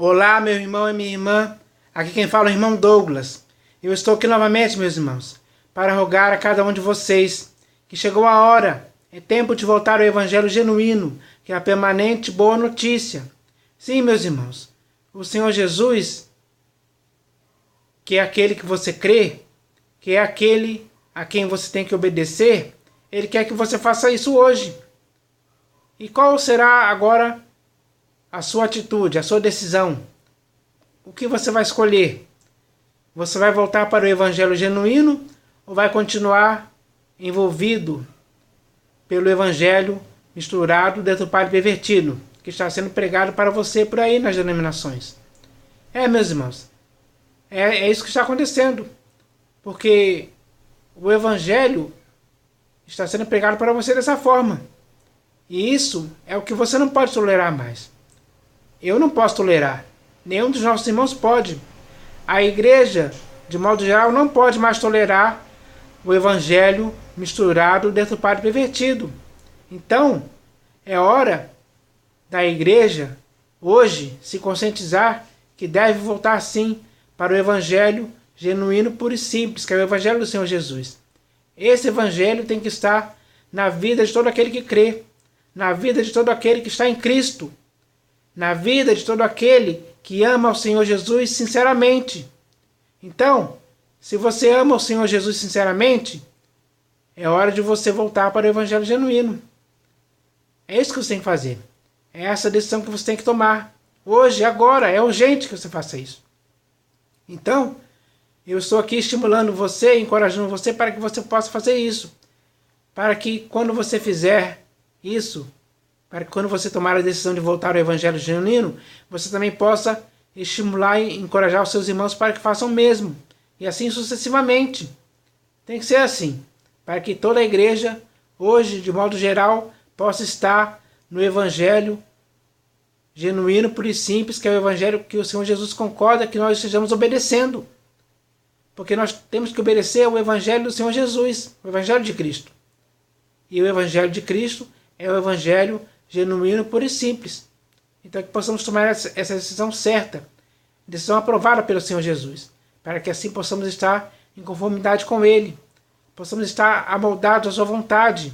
Olá, meu irmão e minha irmã. Aqui quem fala é o irmão Douglas. Eu estou aqui novamente, meus irmãos, para rogar a cada um de vocês que chegou a hora. É tempo de voltar ao Evangelho genuíno, que é a permanente boa notícia. Sim, meus irmãos, o Senhor Jesus, que é aquele que você crê, que é aquele a quem você tem que obedecer, Ele quer que você faça isso hoje. E qual será agora a sua atitude, a sua decisão? O que você vai escolher? Você vai voltar para o Evangelho genuíno ou vai continuar envolvido pelo Evangelho misturado, deturpado e pervertido, que está sendo pregado para você por aí nas denominações? Meus irmãos, é isso que está acontecendo. Porque o Evangelho está sendo pregado para você dessa forma. E isso é o que você não pode tolerar mais. Eu não posso tolerar. Nenhum dos nossos irmãos pode. A igreja, de modo geral, não pode mais tolerar o Evangelho misturado, deturpado e pervertido. Então, é hora da igreja, hoje, se conscientizar que deve voltar sim para o Evangelho genuíno, puro e simples, que é o Evangelho do Senhor Jesus. Esse Evangelho tem que estar na vida de todo aquele que crê, na vida de todo aquele que está em Cristo, na vida de todo aquele que ama o Senhor Jesus sinceramente. Então, se você ama o Senhor Jesus sinceramente, é hora de você voltar para o Evangelho genuíno. É isso que você tem que fazer. É essa decisão que você tem que tomar. Hoje, agora, é urgente que você faça isso. Então, eu estou aqui estimulando você, encorajando você para que você possa fazer isso. Para que quando você fizer isso, para que quando você tomar a decisão de voltar ao Evangelho genuíno, você também possa estimular e encorajar os seus irmãos para que façam o mesmo. E assim sucessivamente. Tem que ser assim. Para que toda a igreja, hoje, de modo geral, possa estar no Evangelho genuíno, puro e simples, que é o Evangelho que o Senhor Jesus concorda que nós estejamos obedecendo. Porque nós temos que obedecer ao Evangelho do Senhor Jesus, o Evangelho de Cristo. E o Evangelho de Cristo é o Evangelho genuíno, puro e simples. Então que possamos tomar essa decisão certa, decisão aprovada pelo Senhor Jesus, para que assim possamos estar em conformidade com Ele, possamos estar amoldados à sua vontade,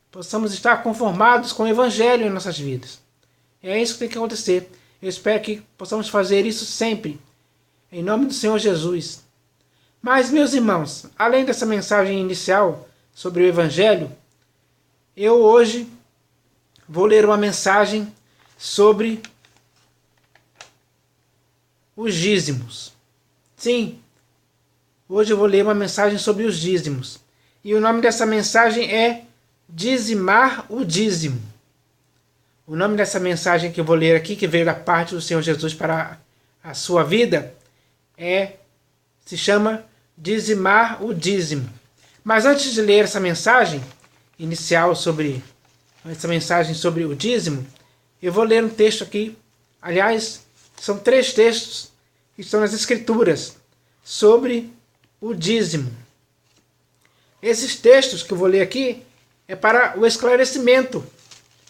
possamos estar conformados com o Evangelho em nossas vidas. É isso que tem que acontecer. Eu espero que possamos fazer isso sempre, em nome do Senhor Jesus. Mas, meus irmãos, além dessa mensagem inicial sobre o Evangelho, eu hoje vou ler uma mensagem sobre os dízimos. Sim, hoje eu vou ler uma mensagem sobre os dízimos. E o nome dessa mensagem é Dizimar o Dízimo. O nome dessa mensagem que eu vou ler aqui, que veio da parte do Senhor Jesus para a sua vida, se chama Dizimar o Dízimo. Mas antes de ler essa mensagem inicial sobre o dízimo, eu vou ler um texto aqui. Aliás, são 3 textos que estão nas Escrituras sobre o dízimo. Esses textos que eu vou ler aqui é para o esclarecimento,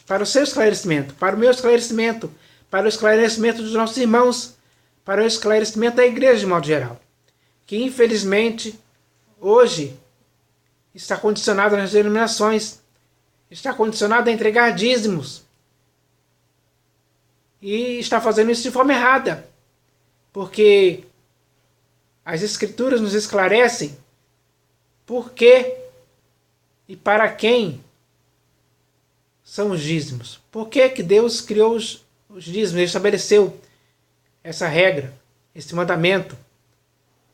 para o seu esclarecimento, para o meu esclarecimento, para o esclarecimento dos nossos irmãos, para o esclarecimento da igreja de modo geral, que infelizmente hoje está condicionado nas denominações, está condicionado a entregar dízimos e está fazendo isso de forma errada, porque as Escrituras nos esclarecem por que e para quem são os dízimos. Por que Deus criou os dízimos? Ele estabeleceu essa regra, esse mandamento.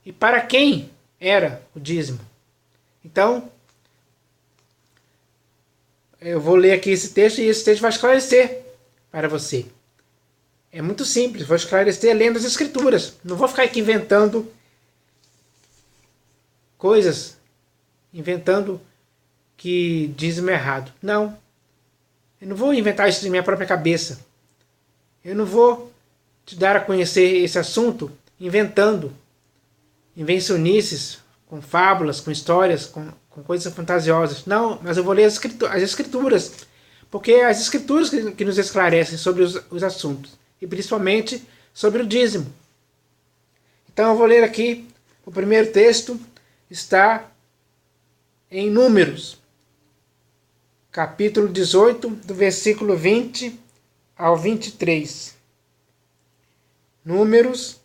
E para quem era o dízimo? Então, eu vou ler aqui esse texto e esse texto vai esclarecer para você. É muito simples, vou esclarecer lendo as Escrituras. Não vou ficar aqui inventando coisas, inventando que dízimo é errado. Não. Eu não vou inventar isso de minha própria cabeça. Eu não vou te dar a conhecer esse assunto inventando invencionices, com fábulas, com histórias, com coisas fantasiosas. Não, mas eu vou ler as Escrituras. Porque é as Escrituras que nos esclarecem sobre os assuntos. E principalmente sobre o dízimo. Então eu vou ler aqui, o primeiro texto está em Números, capítulo 18, do versículo 20 ao 23. Números,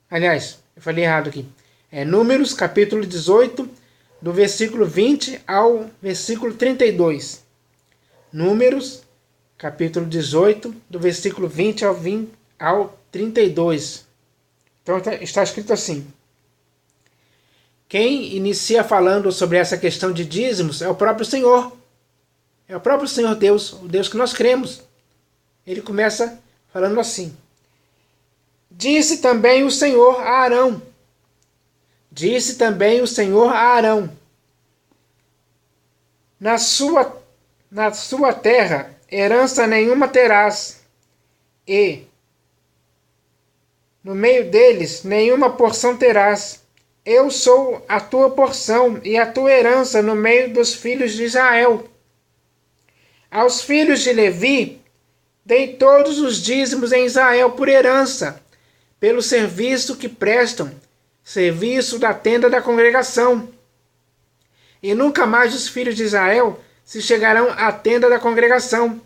aliás, eu falei errado aqui. É Números, capítulo 18, do versículo 20 ao versículo 32. Números, capítulo 18, do versículo 20 ao 32. Então está escrito assim. Quem inicia falando sobre essa questão de dízimos é o próprio Senhor. É o próprio Senhor Deus, o Deus que nós cremos. Ele começa falando assim. Disse também o Senhor a Arão. Disse também o Senhor a Arão. Na sua terra herança nenhuma terás, e no meio deles nenhuma porção terás. Eu sou a tua porção e a tua herança no meio dos filhos de Israel. Aos filhos de Levi dei todos os dízimos em Israel por herança, pelo serviço que prestam, serviço da tenda da congregação. E nunca mais os filhos de Israel se chegarão à tenda da congregação,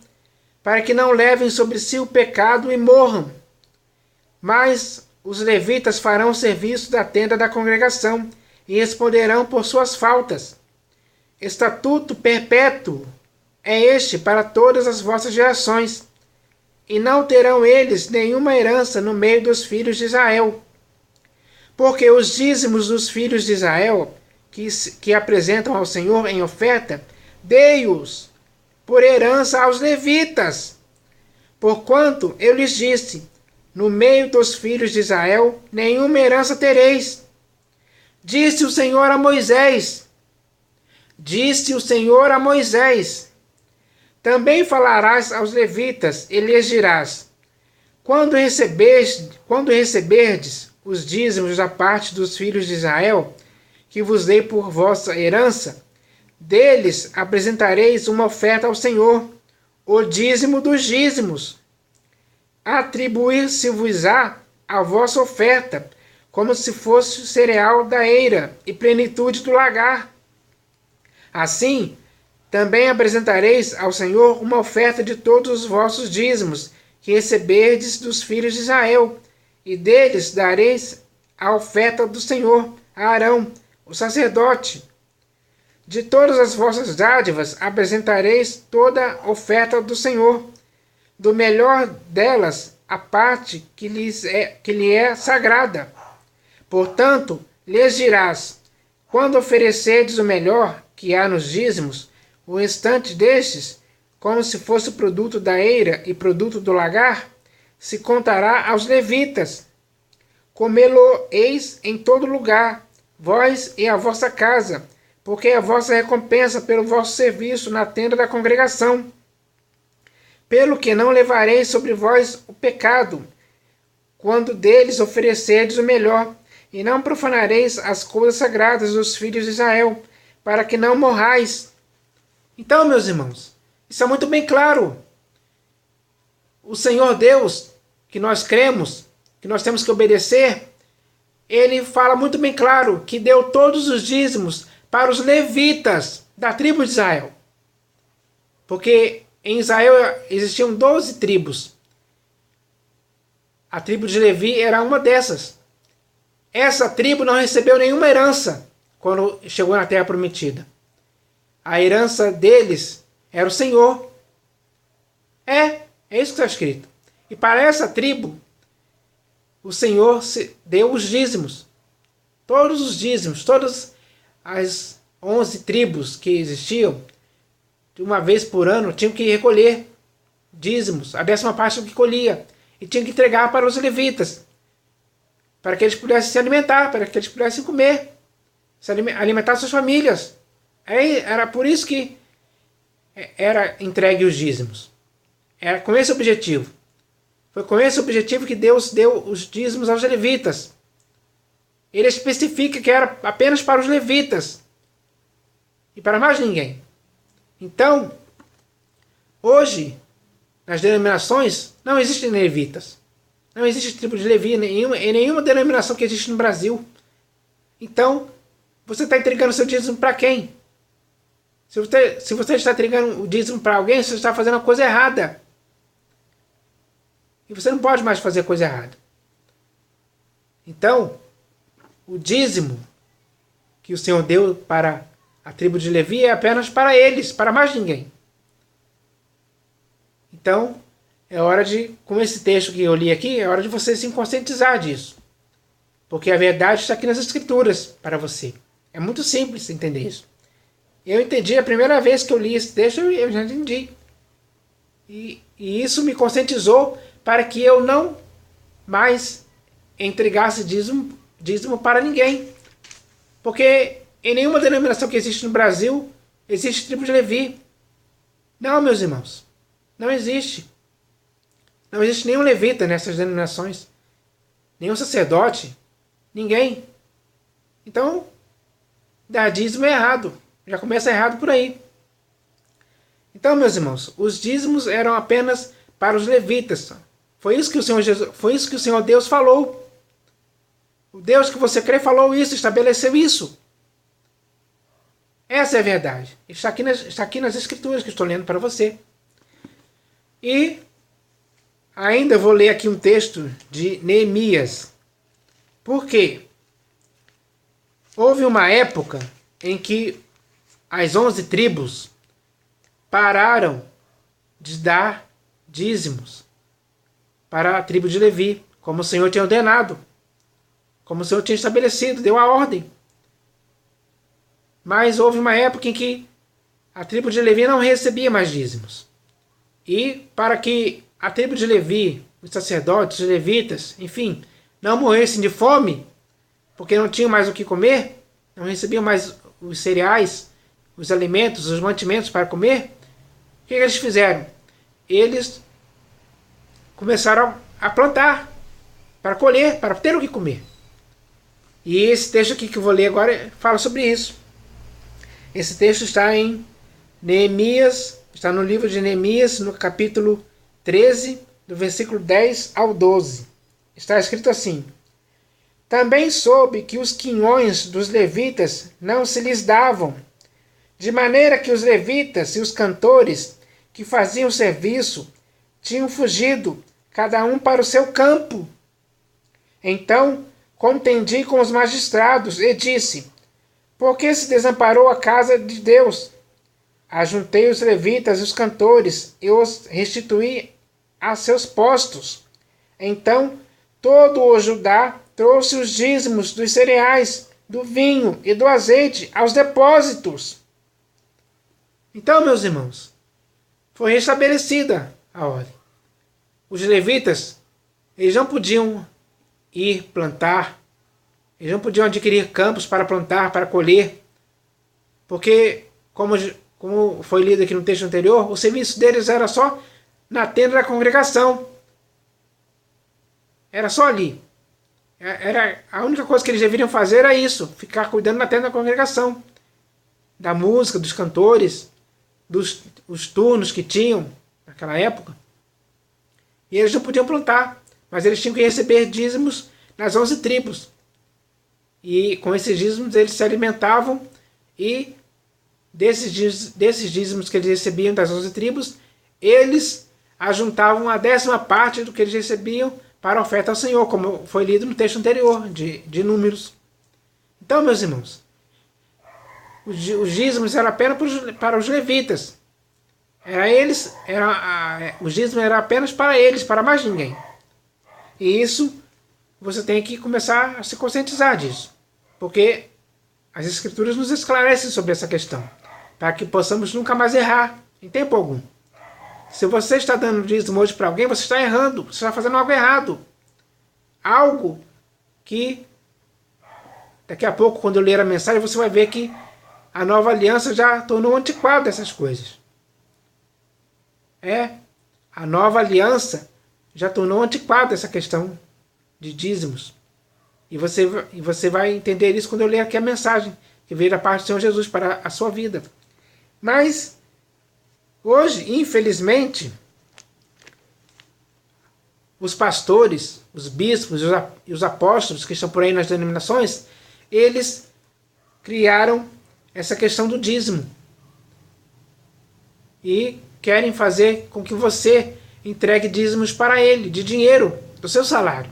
para que não levem sobre si o pecado e morram. Mas os levitas farão o serviço da tenda da congregação e responderão por suas faltas. Estatuto perpétuo é este para todas as vossas gerações, e não terão eles nenhuma herança no meio dos filhos de Israel. Porque os dízimos dos filhos de Israel, que apresentam ao Senhor em oferta, dei-os por herança aos levitas. Porquanto eu lhes disse, no meio dos filhos de Israel, nenhuma herança tereis. Disse o Senhor a Moisés. Disse o Senhor a Moisés. Também falarás aos levitas e lhes dirás, quando receberdes os dízimos da parte dos filhos de Israel, que vos dei por vossa herança, deles apresentareis uma oferta ao Senhor, o dízimo dos dízimos. Atribuir-se-vos-á a vossa oferta, como se fosse o cereal da eira e plenitude do lagar. Assim, também apresentareis ao Senhor uma oferta de todos os vossos dízimos, que receberdes dos filhos de Israel, e deles dareis a oferta do Senhor a Arão, o sacerdote. De todas as vossas dádivas apresentareis toda a oferta do Senhor, do melhor delas a parte que lhe é sagrada. Portanto, lhes dirás, quando oferecerdes o melhor que há nos dízimos, o restante destes, como se fosse o produto da eira e produto do lagar, se contará aos levitas. Comê-lo-eis em todo lugar, vós e a vossa casa, porque é a vossa recompensa pelo vosso serviço na tenda da congregação. Pelo que não levareis sobre vós o pecado, quando deles oferecerdes o melhor, e não profanareis as coisas sagradas dos filhos de Israel, para que não morrais. Então, meus irmãos, isso é muito bem claro. O Senhor Deus, que nós cremos, que nós temos que obedecer, ele fala muito bem claro que deu todos os dízimos para os levitas da tribo de Israel. Porque em Israel existiam 12 tribos. A tribo de Levi era uma dessas. Essa tribo não recebeu nenhuma herança quando chegou na Terra Prometida. A herança deles era o Senhor. É isso que está escrito. E para essa tribo, o Senhor deu os dízimos. Todos os dízimos, todas as 11 tribos que existiam, de uma vez por ano, tinham que recolher dízimos, a 10ª parte do que colhia, e tinham que entregar para os levitas, para que eles pudessem se alimentar, para que eles pudessem comer, alimentar suas famílias. Era por isso que era entregue os dízimos. Era com esse objetivo. Foi com esse objetivo que Deus deu os dízimos aos levitas. Ele especifica que era apenas para os levitas e para mais ninguém. Então, hoje, nas denominações, não existem levitas. Não existe tribo de Levi em nenhuma denominação que existe no Brasil. Então, você está entregando seu dízimo para quem? Se você está entregando o dízimo para alguém, você está fazendo a coisa errada. E você não pode mais fazer coisa errada. Então, o dízimo que o Senhor deu para a tribo de Levi é apenas para eles, para mais ninguém. Então, é hora de, com esse texto que eu li aqui, é hora de você se conscientizar disso. Porque a verdade está aqui nas Escrituras para você. É muito simples entender isso. Eu entendi a primeira vez que eu li esse texto, eu já entendi. E isso me conscientizou para que eu não mais entregasse dízimo para ninguém. Porque em nenhuma denominação que existe no Brasil existe tribo de Levi. Não, meus irmãos. Não existe. Não existe nenhum levita nessas denominações. Nenhum sacerdote. Ninguém. Então, dar dízimo é errado. Já começa errado por aí. Então, meus irmãos, os dízimos eram apenas para os levitas. Foi isso que o Senhor Deus falou. O Deus que você crê falou isso, estabeleceu isso. Essa é a verdade. Está aqui nas Escrituras que estou lendo para você. E ainda vou ler aqui um texto de Neemias. Por quê? Houve uma época em que as 11 tribos pararam de dar dízimos para a tribo de Levi, como o Senhor tinha ordenado, como o Senhor tinha estabelecido, deu a ordem. Mas houve uma época em que a tribo de Levi não recebia mais dízimos. E para que a tribo de Levi, os sacerdotes, os levitas, enfim, não morressem de fome, porque não tinham mais o que comer, não recebiam mais os cereais, os alimentos, os mantimentos para comer, o que eles fizeram? Eles começaram a plantar, para colher, para ter o que comer. E esse texto aqui que eu vou ler agora fala sobre isso. Esse texto está em Neemias, está no livro de Neemias, no capítulo 13, do versículo 10 ao 12. Está escrito assim: Também soube que os quinhões dos levitas não se lhes davam, de maneira que os levitas e os cantores que faziam serviço tinham fugido, cada um para o seu campo. Então contendi com os magistrados e disse: Por que se desamparou a casa de Deus? Ajuntei os levitas e os cantores e os restituí a seus postos. Então todo o Judá trouxe os dízimos dos cereais, do vinho e do azeite aos depósitos. Então, meus irmãos, foi restabelecida a ordem. Os levitas, eles não podiam ir plantar, eles não podiam adquirir campos para plantar, para colher, porque, como foi lido aqui no texto anterior, o serviço deles era só na tenda da congregação. Era só ali. A única coisa que eles deveriam fazer era isso, ficar cuidando da tenda da congregação, da música, dos cantores, os turnos que tinham naquela época. E eles não podiam plantar, mas eles tinham que receber dízimos nas 11 tribos. E com esses dízimos eles se alimentavam, e desses dízimos que eles recebiam das 11 tribos, eles ajuntavam a 10ª parte do que eles recebiam para a oferta ao Senhor, como foi lido no texto anterior, de Números. Então, meus irmãos, os dízimos eram apenas para os levitas. Os dízimos eram apenas para eles, para mais ninguém. E isso, você tem que começar a se conscientizar disso. Porque as Escrituras nos esclarecem sobre essa questão, para que possamos nunca mais errar, em tempo algum. Se você está dando dízimo hoje para alguém, você está errando, você está fazendo algo errado. Algo que, daqui a pouco, quando eu ler a mensagem, você vai ver que a nova aliança já tornou antiquado essas coisas. A nova aliança já tornou antiquada essa questão de dízimos. E você vai entender isso quando eu ler aqui a mensagem que veio da parte do Senhor Jesus para a sua vida. Mas hoje, infelizmente, os pastores, os bispos e os apóstolos que estão por aí nas denominações, eles criaram essa questão do dízimo. E querem fazer com que você entregue dízimos para ele, de dinheiro, do seu salário.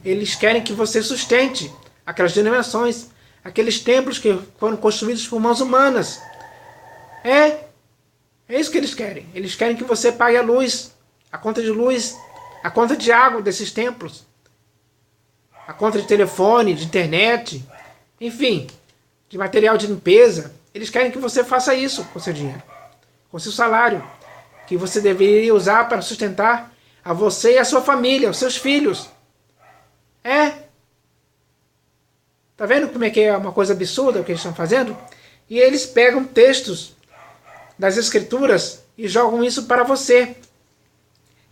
Eles querem que você sustente aquelas denominações, aqueles templos que foram construídos por mãos humanas. É isso que eles querem. Eles querem que você pague a luz, a conta de luz, a conta de água desses templos, a conta de telefone, de internet, enfim, de material de limpeza. Eles querem que você faça isso com seu dinheiro, com seu salário, que você deveria usar para sustentar a você e a sua família, os seus filhos. Tá vendo como é que é uma coisa absurda o que eles estão fazendo? E eles pegam textos das Escrituras e jogam isso para você.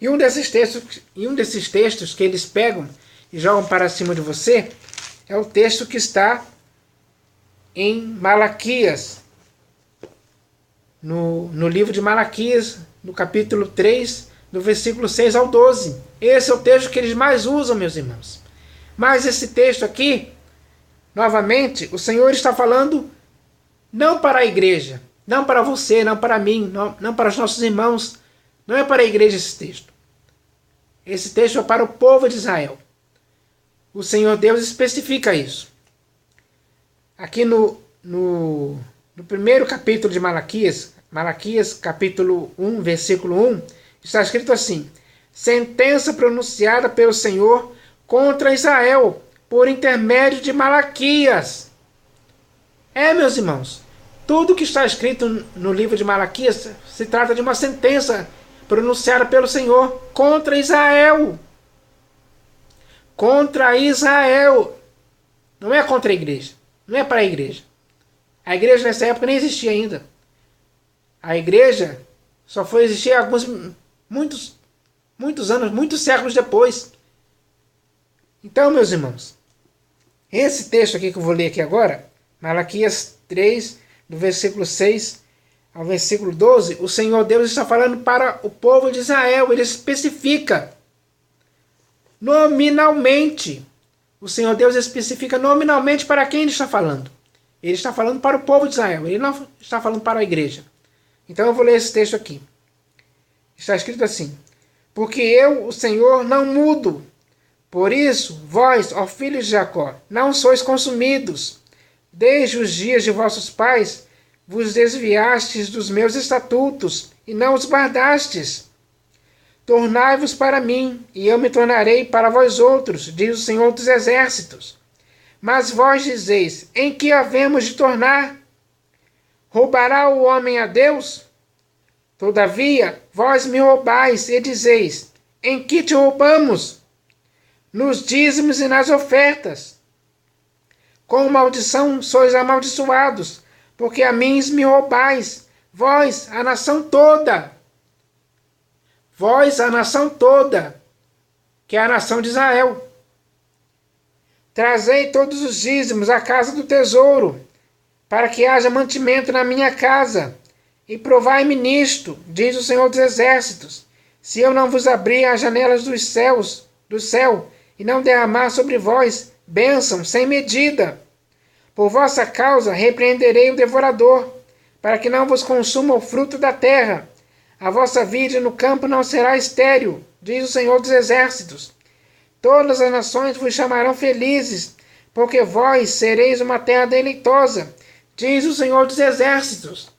E um desses textos que eles pegam e jogam para cima de você é o texto que está em Malaquias, no livro de Malaquias, no capítulo 3, do versículo 6 ao 12. Esse é o texto que eles mais usam, meus irmãos. Mas esse texto aqui, novamente, o Senhor está falando não para a igreja, não para você, não para mim, não para os nossos irmãos. Não é para a igreja esse texto. Esse texto é para o povo de Israel. O Senhor Deus especifica isso. Aqui no primeiro capítulo de Malaquias, capítulo 1, versículo 1, está escrito assim: sentença pronunciada pelo Senhor contra Israel, por intermédio de Malaquias. Meus irmãos, tudo que está escrito no livro de Malaquias se trata de uma sentença pronunciada pelo Senhor contra Israel. Contra Israel. Não é contra a igreja. Não é para a igreja. A igreja nessa época nem existia ainda. A igreja só foi existir muitos anos, muitos séculos depois. Então, meus irmãos, esse texto aqui que eu vou ler aqui agora, Malaquias 3, do versículo 6 ao versículo 12, o Senhor Deus está falando para o povo de Israel. Ele especifica nominalmente. O Senhor Deus especifica nominalmente para quem ele está falando. Ele está falando para o povo de Israel. Ele não está falando para a igreja. Então eu vou ler esse texto aqui. Está escrito assim: porque eu, o Senhor, não mudo. Por isso, vós, ó filhos de Jacó, não sois consumidos. Desde os dias de vossos pais, vos desviastes dos meus estatutos, e não os guardastes. Tornai-vos para mim, e eu me tornarei para vós outros, diz o Senhor dos Exércitos. Mas vós dizeis: em que havemos de tornar? Roubará o homem a Deus? Todavia, vós me roubais, e dizeis: em que te roubamos? Nos dízimos e nas ofertas. Com maldição sois amaldiçoados, porque a mim me roubais, vós, a nação toda. Vós, a nação toda, que é a nação de Israel. Trazei todos os dízimos à casa do tesouro, para que haja mantimento na minha casa, e provai-me nisto, diz o Senhor dos Exércitos, se eu não vos abrir as janelas do céu, e não derramar sobre vós bênção sem medida. Por vossa causa repreenderei o devorador, para que não vos consuma o fruto da terra. A vossa vida no campo não será estéril, diz o Senhor dos Exércitos. Todas as nações vos chamarão felizes, porque vós sereis uma terra deleitosa, diz o Senhor dos Exércitos.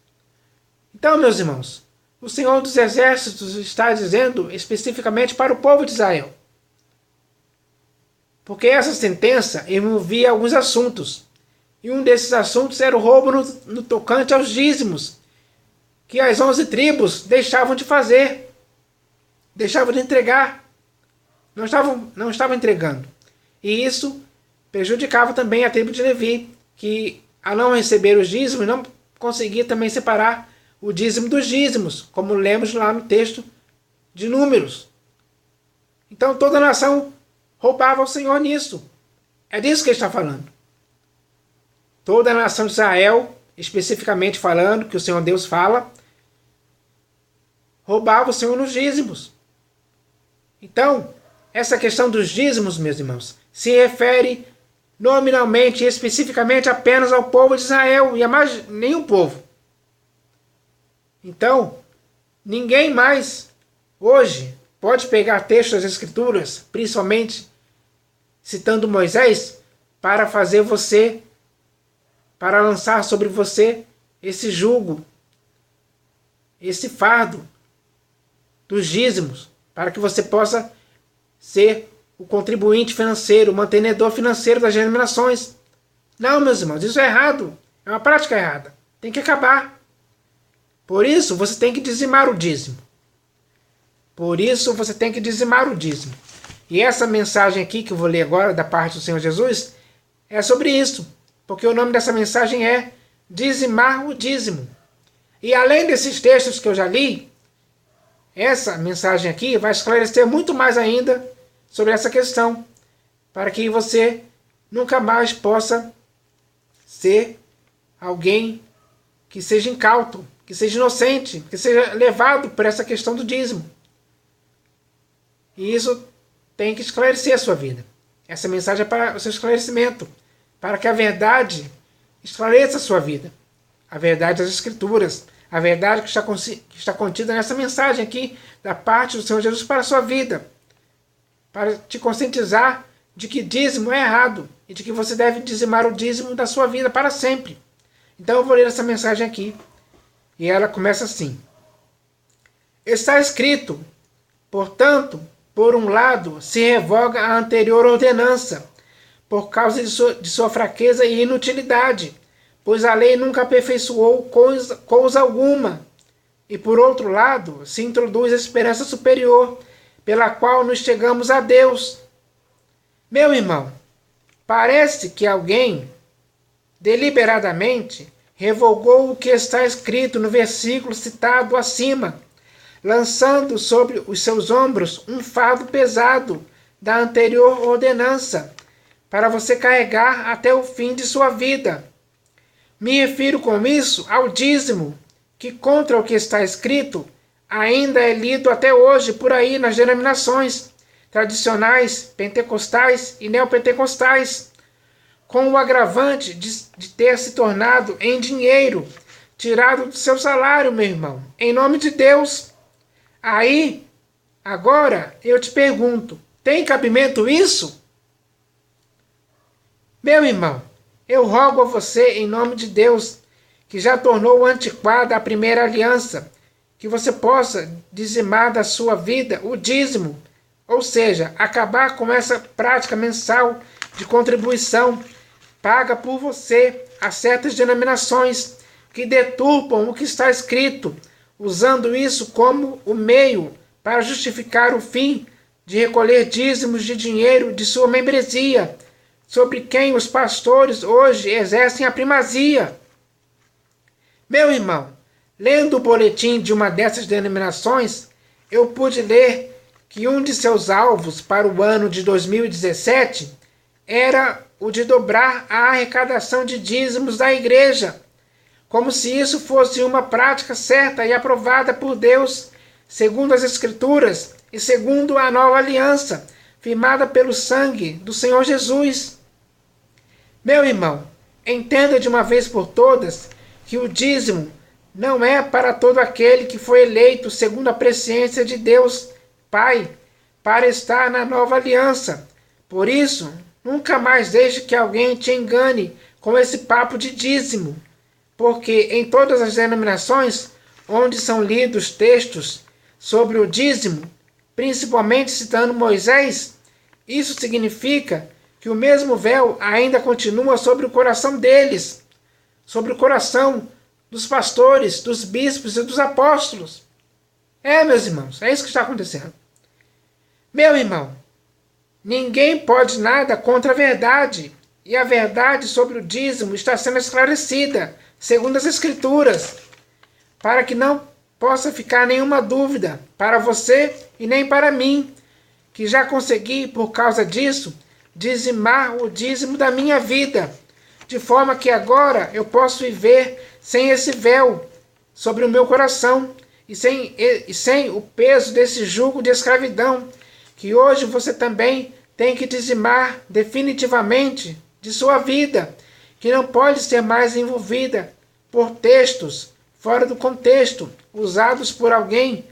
Então, meus irmãos, o Senhor dos Exércitos está dizendo especificamente para o povo de Israel. Porque essa sentença envolvia alguns assuntos. E um desses assuntos era o roubo no tocante aos dízimos, que as 11 tribos deixavam de fazer, deixavam de entregar, não estavam entregando. E isso prejudicava também a tribo de Levi, que ao não receber os dízimos, não conseguia também separar o dízimo dos dízimos, como lemos lá no texto de Números. Então toda a nação roubava o Senhor nisso. É disso que ele está falando. Toda a nação de Israel, especificamente falando, que o Senhor Deus fala, roubava o Senhor nos dízimos. Então, essa questão dos dízimos, meus irmãos, se refere nominalmente e especificamente apenas ao povo de Israel e a mais nenhum povo. Então, ninguém mais hoje pode pegar textos das Escrituras, principalmente citando Moisés, para fazer você, para lançar sobre você esse jugo, esse fardo dos dízimos, para que você possa ser o contribuinte financeiro, o mantenedor financeiro das denominações. Não, meus irmãos, isso é errado. É uma prática errada. Tem que acabar. Por isso, você tem que dizimar o dízimo. Por isso, você tem que dizimar o dízimo. E essa mensagem aqui, que eu vou ler agora, da parte do Senhor Jesus, é sobre isso. Porque o nome dessa mensagem é dizimar o dízimo. E além desses textos que eu já li, essa mensagem aqui vai esclarecer muito mais ainda sobre essa questão, para que você nunca mais possa ser alguém que seja incauto, que seja inocente, que seja levado por essa questão do dízimo. E isso tem que esclarecer a sua vida. Essa mensagem é para o seu esclarecimento, para que a verdade esclareça a sua vida. A verdade das Escrituras, a verdade que está contida nessa mensagem aqui, da parte do Senhor Jesus para a sua vida, para te conscientizar de que dízimo é errado e de que você deve dizimar o dízimo da sua vida para sempre. Então eu vou ler essa mensagem aqui, e ela começa assim. Está escrito, portanto, por um lado, se revoga a anterior ordenança, por causa de sua fraqueza e inutilidade, pois a lei nunca aperfeiçoou coisa alguma. E por outro lado, se introduz a esperança superior, pela qual nos chegamos a Deus. Meu irmão, parece que alguém, deliberadamente, revogou o que está escrito no versículo citado acima, lançando sobre os seus ombros um fardo pesado da anterior ordenança, para você carregar até o fim de sua vida. Me refiro com isso ao dízimo, que contra o que está escrito, ainda é lido até hoje por aí nas denominações tradicionais, pentecostais e neopentecostais, com o agravante de ter se tornado em dinheiro, tirado do seu salário, meu irmão, em nome de Deus. Aí, agora, eu te pergunto, tem cabimento isso? Meu irmão, eu rogo a você, em nome de Deus, que já tornou antiquada a primeira aliança, que você possa dizimar da sua vida o dízimo, ou seja, acabar com essa prática mensal de contribuição paga por você a certas denominações que deturpam o que está escrito, usando isso como o meio para justificar o fim de recolher dízimos de dinheiro de sua membresia, sobre quem os pastores hoje exercem a primazia. Meu irmão, lendo o boletim de uma dessas denominações, eu pude ler que um de seus alvos para o ano de 2017 era o de dobrar a arrecadação de dízimos da igreja, como se isso fosse uma prática certa e aprovada por Deus, segundo as Escrituras e segundo a nova aliança, firmada pelo sangue do Senhor Jesus. Meu irmão, entenda de uma vez por todas que o dízimo não é para todo aquele que foi eleito segundo a presciência de Deus Pai, para estar na nova aliança. Por isso, nunca mais deixe que alguém te engane com esse papo de dízimo, porque em todas as denominações onde são lidos textos sobre o dízimo, principalmente citando Moisés, isso significa que o mesmo véu ainda continua sobre o coração deles, sobre o coração dos pastores, dos bispos e dos apóstolos. Meus irmãos, é isso que está acontecendo. Meu irmão, ninguém pode nada contra a verdade, e a verdade sobre o dízimo está sendo esclarecida, segundo as Escrituras, para que não possa ficar nenhuma dúvida para você e nem para mim, que já consegui, por causa disso, dizimar o dízimo da minha vida, de forma que agora eu posso viver sem esse véu sobre o meu coração e sem o peso desse jugo de escravidão que hoje você também tem que dizimar definitivamente de sua vida, que não pode ser mais envolvida por textos fora do contexto, usados por alguém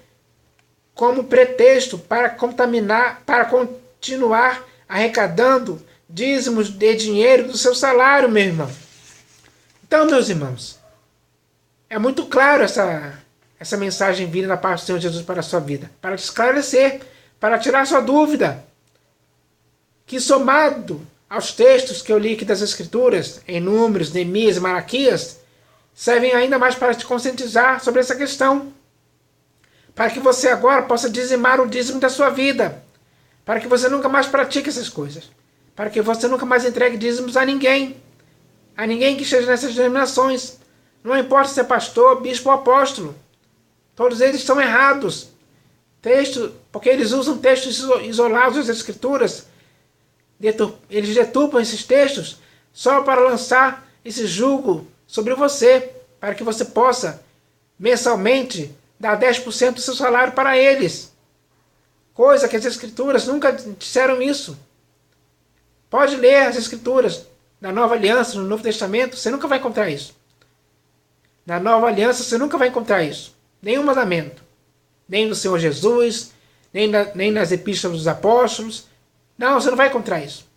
como pretexto para continuar arrecadando dízimos de dinheiro do seu salário, meu irmão. Então, meus irmãos, é muito claro essa mensagem vinda da parte do Senhor Jesus para a sua vida, para te esclarecer, para tirar sua dúvida, que somado aos textos que eu li aqui das Escrituras, em Números, Neemias e Malaquias, servem ainda mais para te conscientizar sobre essa questão, para que você agora possa dizimar o dízimo da sua vida, para que você nunca mais pratique essas coisas, para que você nunca mais entregue dízimos a ninguém que esteja nessas denominações, não importa se é pastor, bispo ou apóstolo, todos eles estão errados, porque eles usam textos isolados das Escrituras, eles deturpam esses textos só para lançar esse julgo sobre você, para que você possa mensalmente dar 10% do seu salário para eles. Coisa que as Escrituras nunca disseram isso. Pode ler as Escrituras na Nova Aliança, no Novo Testamento, você nunca vai encontrar isso. Na Nova Aliança você nunca vai encontrar isso. Nenhum mandamento. Nem do Senhor Jesus, nem nas Epístolas dos Apóstolos. Não, você não vai encontrar isso.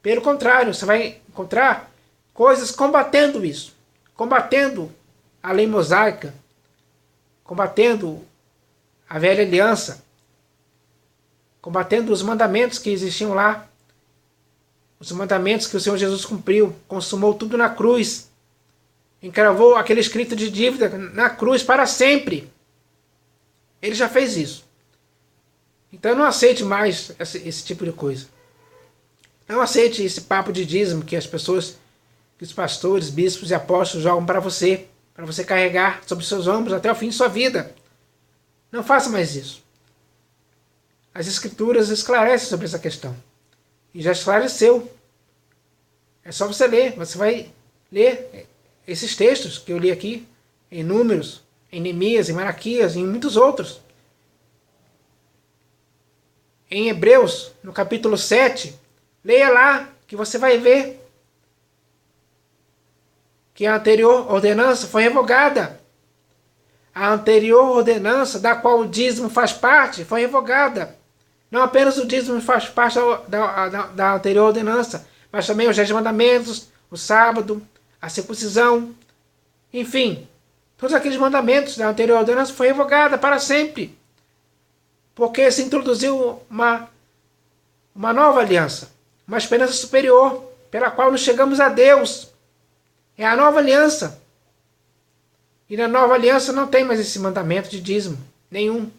Pelo contrário, você vai encontrar coisas combatendo isso. Combatendo a lei mosaica. Combatendo a velha aliança. Combatendo os mandamentos que existiam lá. Os mandamentos que o Senhor Jesus cumpriu. Consumou tudo na cruz. Encravou aquele escrito de dívida na cruz para sempre. Ele já fez isso. Então não aceite mais esse tipo de coisa. Não aceite esse papo de dízimo que as pessoas, que os pastores, bispos e apóstolos jogam para você carregar sobre os seus ombros até o fim de sua vida. Não faça mais isso. As Escrituras esclarecem sobre essa questão. E já esclareceu. É só você ler. Você vai ler esses textos que eu li aqui, em Números, em Neemias, em Malaquias e em muitos outros. Em Hebreus, no capítulo 7, leia lá que você vai ver que a anterior ordenança foi revogada. A anterior ordenança, da qual o dízimo faz parte, foi revogada. Não apenas o dízimo faz parte da anterior ordenança, mas também os 10 mandamentos, o sábado, a circuncisão, enfim, todos aqueles mandamentos da anterior ordenança foi revogada para sempre. Porque se introduziu uma nova aliança, uma esperança superior, pela qual nos chegamos a Deus. É a nova aliança. E na nova aliança não tem mais esse mandamento de dízimo, nenhum.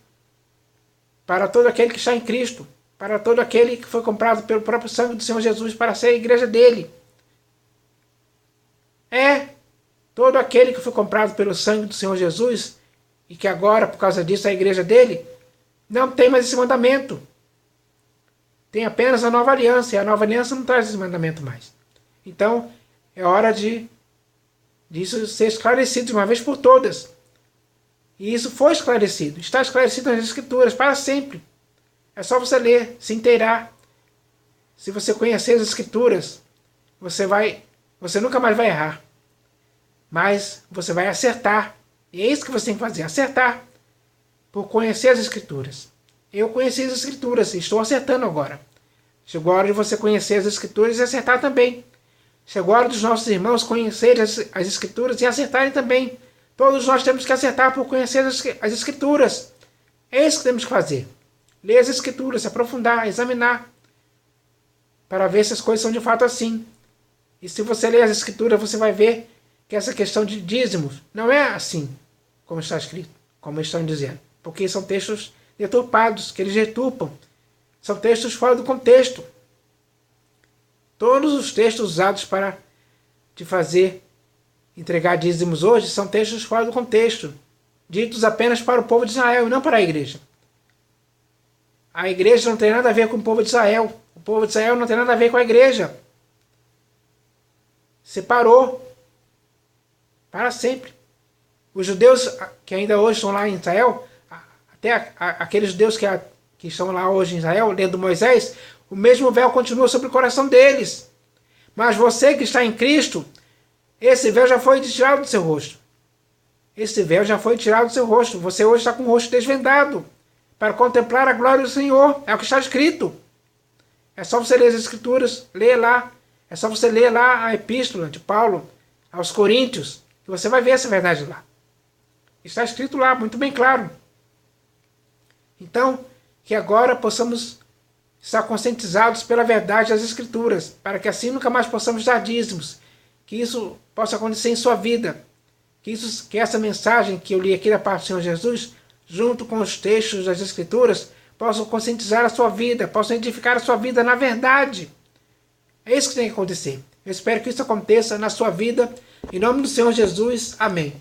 Para todo aquele que está em Cristo, para todo aquele que foi comprado pelo próprio sangue do Senhor Jesus para ser a igreja dele. Todo aquele que foi comprado pelo sangue do Senhor Jesus, e que agora, por causa disso, é a igreja dele, não tem mais esse mandamento. Tem apenas a nova aliança, e a nova aliança não traz esse mandamento mais. Então, é hora disso ser esclarecido de uma vez por todas. E isso foi esclarecido, está esclarecido nas Escrituras para sempre. É só você ler, se inteirar. Se você conhecer as Escrituras, você nunca mais vai errar. Mas você vai acertar. E é isso que você tem que fazer, acertar. Por conhecer as Escrituras. Eu conheci as Escrituras e estou acertando agora. Chegou a hora de você conhecer as Escrituras e acertar também. Chegou a hora dos nossos irmãos conhecerem as Escrituras e acertarem também. Todos nós temos que acertar por conhecer as Escrituras. É isso que temos que fazer. Ler as Escrituras, se aprofundar, examinar. Para ver se as coisas são de fato assim. E se você ler as Escrituras, você vai ver que essa questão de dízimos não é assim, como está escrito, como estão dizendo. Porque são textos deturpados, que eles deturpam. São textos fora do contexto. Todos os textos usados para te fazer entregar dízimos hoje são textos fora do contexto, ditos apenas para o povo de Israel e não para a igreja. A igreja não tem nada a ver com o povo de Israel. O povo de Israel não tem nada a ver com a igreja. Separou para sempre. Os judeus que ainda hoje estão lá em Israel, até aqueles judeus que há que estão lá hoje em Israel, lendo Moisés, o mesmo véu continua sobre o coração deles. Mas você que está em Cristo, esse véu já foi tirado do seu rosto. Esse véu já foi tirado do seu rosto. Você hoje está com o rosto desvendado para contemplar a glória do Senhor. É o que está escrito. É só você ler as Escrituras, ler lá. É só você ler lá a epístola de Paulo aos Coríntios, que você vai ver essa verdade lá. Está escrito lá, muito bem claro. Então, que agora possamos estar conscientizados pela verdade das Escrituras, para que assim nunca mais possamos dar dízimos. Que isso possa acontecer em sua vida. Que essa mensagem que eu li aqui da parte do Senhor Jesus, junto com os textos das Escrituras, possam conscientizar a sua vida, possam edificar a sua vida na verdade. É isso que tem que acontecer. Eu espero que isso aconteça na sua vida. Em nome do Senhor Jesus. Amém.